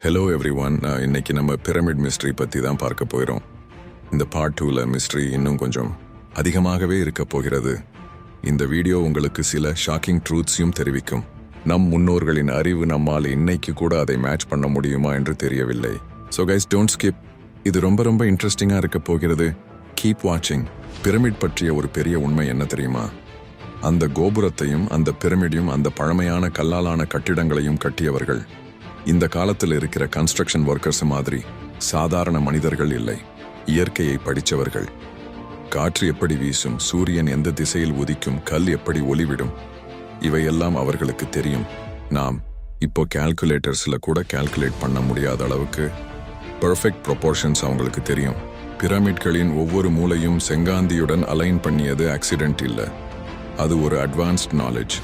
Hello every one. இன்னைக்கு நம்ம pyramid mystery பற்றி தான் பார்க்க போகிறோம். இந்த பார்ட் 2ல மிஸ்ட்ரி இன்னும் கொஞ்சம் அதிகமாகவே இருக்க போகிறது. இந்த வீடியோ உங்களுக்கு சில ஷாக்கிங் ட்ரூத்ஸையும் தெரிவிக்கும். நம் முன்னோர்களின் அறிவு நம்மால் இன்னைக்கு கூட அதை மேட்ச் பண்ண முடியுமா என்று தெரியவில்லை. So guys, don't skip. இது ரொம்ப இன்ட்ரெஸ்டிங்காக இருக்க போகிறது. கீப் வாட்சிங். பிரமிட் பற்றிய ஒரு பெரிய உண்மை என்ன தெரியுமா? அந்த கோபுரத்தையும் அந்த பிரமிடையும் அந்த பழமையான கல்லாலான கட்டிடங்களையும் கட்டியவர்கள் இந்த காலத்தில் இருக்கிற கன்ஸ்ட்ரக்ஷன் ஒர்க்கர்ஸ் மாதிரி சாதாரண மனிதர்கள் இல்லை. இயற்கையை படித்தவர்கள். காற்று எப்படி வீசும், சூரியன் எந்த திசையில் உதிக்கும், கல் எப்படி ஒளிவிடும், இவையெல்லாம் அவர்களுக்கு தெரியும். நாம் இப்போ கால்குலேட்டர்ஸில் கூட கால்குலேட் பண்ண முடியாத அளவுக்கு பெர்ஃபெக்ட் ப்ரொபோர்ஷன்ஸ் அவங்களுக்கு தெரியும். பிரமிட்களின் ஒவ்வொரு மூலையும் செங்காந்தியுடன் அலைன் பண்ணியது ஆக்சிடென்ட் இல்லை. அது ஒரு அட்வான்ஸ்ட் நாலேஜ்.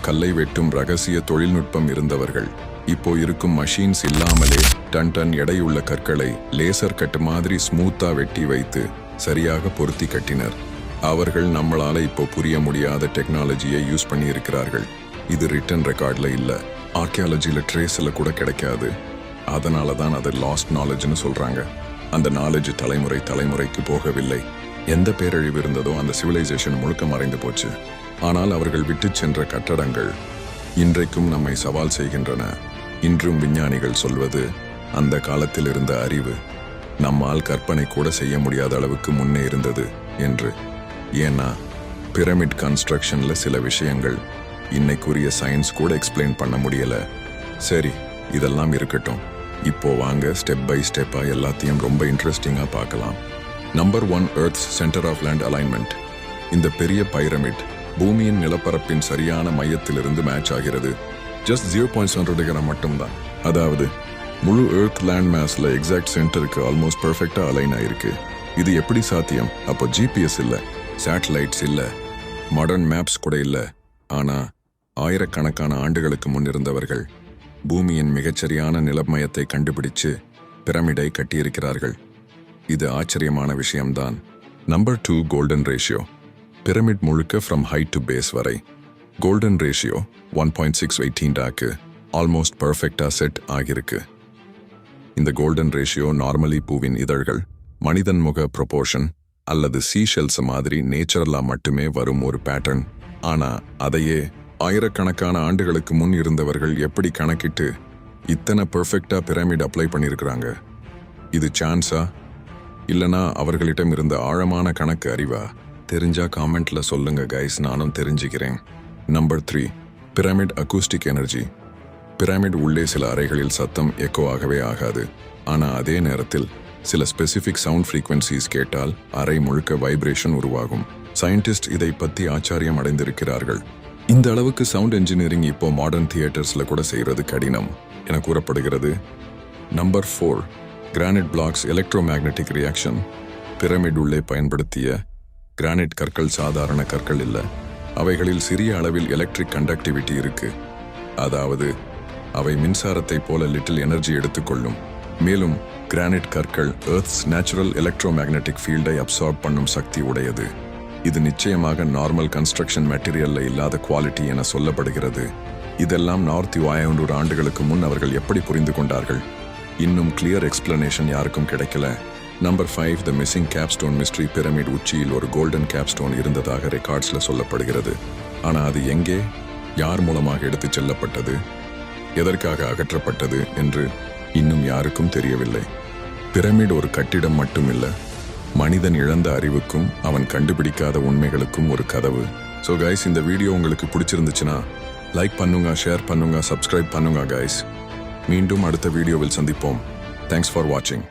கல்லை வெட்டும் ரகசிய தொழில்நுட்பம் இருந்தவர்கள். இப்போ இருக்கும் மஷீன்ஸ் இல்லாமலே டன் எடையுள்ள கற்களை லேசர் கட்டு மாதிரி ஸ்மூத்தா வெட்டி வைத்து சரியாக பொருத்தி கட்டினர். அவர்கள் நம்மளால இப்போ புரிய முடியாத டெக்னாலஜியை யூஸ் பண்ணி இருக்கிறார்கள். இது ரிட்டன் ரெக்கார்ட்ல இல்ல, ஆர்கியாலஜில ட்ரேஸ்ல கூட கிடைக்காது. அதனால தான் அது லாஸ்ட் நாலேஜ்னு சொல்றாங்க. அந்த நாலேஜ் தலைமுறைக்கு போகவில்லை. எந்த பேரழிவு இருந்ததோ அந்த சிவிலைசேஷன் முழுக்க மறைந்து போச்சு. ஆனால் அவர்கள் விட்டு சென்ற கட்டடங்கள் இன்றைக்கும் நம்மை சவால் செய்கின்றன. இன்றும் விஞ்ஞானிகள் சொல்வது அந்த காலத்தில் இருந்த அறிவு நம்மால் கற்பனை கூட செய்ய முடியாத அளவுக்கு முன்னே இருந்தது என்று. ஏன்னா பிரமிட் கன்ஸ்ட்ரக்ஷன்ல சில விஷயங்கள் இன்னைக்குரிய சயின்ஸ் கூட எக்ஸ்பிளைன் பண்ண முடியல. சரி, இதெல்லாம் இருக்கட்டும். இப்போ வாங்க ஸ்டெப் பை ஸ்டெப்பா எல்லாத்தையும் ரொம்ப இன்ட்ரெஸ்டிங்கா பார்க்கலாம். Number 1, earth's centre of land alignment. இந்த பெரிய பைரமிட் பூமியின் நிலப்பரப்பின் சரியான மையத்திலிருந்து மேட்ச் ஆகிறது. ஜஸ்ட் 0.7 டிகிரி மட்டும்தான். அதாவது முழு எர்த் லேண்ட் மேஸ்ல எக்ஸாக்ட் சென்டருக்கு ஆல்மோஸ்ட் பெர்ஃபெக்டா அலைன் ஆயிருக்கு. இது எப்படி சாத்தியம்? அப்போ ஜிபிஎஸ் இல்ல, சேட்டலைட்ஸ் இல்ல, மாடர்ன் மேப்ஸ் கூட இல்ல. ஆனா ஆயிரக்கணக்கான ஆண்டுகளுக்கு முன் இருந்தவர்கள் பூமியின் மிகச்சரியான நிலமயத்தை கண்டுபிடிச்சு பிரமிடை கட்டியிருக்கிறார்கள். இது ஆச்சரியமான விஷயம்தான். Number 2, golden ratio. பிரமிட் முழுக்க ஃப்ரம் ஹைட் டு பேஸ் வரை கோல்டன் ரேஷியோ 1.618 ஆல்மோஸ்ட் பர்ஃபெக்டா செட் ஆகியிருக்கு. இந்த கோல்டன் ரேஷியோ நார்மலி பூவின் இதழ்கள், மனிதன் முக ப்ரொபோர்ஷன் அல்லது சீஷெல்ஸ் மாதிரி நேச்சுரலா மட்டுமே வரும் ஒரு பேட்டர்ன். ஆனா அதையே ஆயிரக்கணக்கான ஆண்டுகளுக்கு முன் இருந்தவர்கள் எப்படி கணக்கிட்டு இத்தனை பர்ஃபெக்டா பிரமிட் அப்ளை பண்ணியிருக்கிறாங்க? இது சான்ஸா இல்லனா அவர்களிடம் இருந்த ஆழமான கணக்கு அறிவா? தெரிஞ்சா காமெண்ட்ல சொல்லுங்க கைஸ், நானும் தெரிஞ்சுக்கிறேன். Number 3, pyramid acoustic energy. Pyramid உள்ளே சில அறைகளில் சத்தம் எக்கோ ஆகவே ஆகாது. ஆனா அதே நேரத்தில் சில ஸ்பெசிபிக் சவுண்ட் ஃப்ரீக்வன்சிஸ் கேட்டால் அறை முழுக்க வைப்ரேஷன் உருவாகும். சயின்டிஸ்ட் இதை பத்தி ஆச்சரியம் அடைந்திருக்கிறார்கள். இந்த அளவுக்கு சவுண்ட் இன்ஜினியரிங் இப்போ மாடர்ன் தியேட்டர்ஸ்ல கூட செய்யறது கடினம் என கூறப்படுகிறது. Number 4, granite blocks electro magnetic reaction. Pyramid உள்ளே பயன்படுத்திய கிரானைட் கற்கள் சாதாரண கற்கள் இல்ல. அவைகளில் சிறிய அளவில் எலக்ட்ரிக் கண்டக்டிவிட்டி இருக்கு. அதாவது அவை மின்சாரத்தை போல லிட்டில் எனர்ஜி எடுத்துக்கொள்ளும். மேலும் கிரானைட் கற்கள் எர்த்ஸ் நேச்சுரல் எலக்ட்ரோ மேக்னெட்டிக் ஃபீல்டை அப்சார்ப் பண்ணும் சக்தி உடையது. இது நிச்சயமாக நார்மல் கன்ஸ்ட்ரக்ஷன் மெட்டீரியல்ல இல்லாத குவாலிட்டி என சொல்லப்படுகிறது. இதெல்லாம் 1500 ஆண்டுகளுக்கு முன் அவர்கள் எப்படி புரிந்து கொண்டார்கள்? இன்னும் கிளியர் எக்ஸ்பிளனேஷன் யாருக்கும் கிடைக்கல. நம்பர் 5, த மிஸ்ஸிங் கேப்ஸ்டோன் மிஸ்ட்ரி. பிரமிட் உச்சியில் ஒரு கோல்டன் கேப்ஸ்டோன் இருந்ததாக ரெக்கார்ட்ஸ்ல சொல்லப்படுகிறது. ஆனா அது எங்கே, யார் மூலமாக எடுத்துச் செல்லப்பட்டது, எதற்காக அகற்றப்பட்டது என்று இன்னும் யாருக்கும் தெரியவில்லை. பிரமிட் ஒரு கட்டிடம் மட்டுமில்ல, மனிதன் இழந்த அறிவுக்கும் அவன் கண்டுபிடிக்காத உண்மைகளுக்கும் ஒரு கதவு. ஸோ கைஸ், இந்த வீடியோ உங்களுக்கு பிடிச்சிருந்துச்சுன்னா லைக் பண்ணுங்க, ஷேர் பண்ணுங்க, சப்ஸ்கிரைப் பண்ணுங்க கைஸ். மீண்டும் அடுத்த வீடியோவில் சந்திப்போம். தேங்க்ஸ் ஃபார் வாட்சிங்.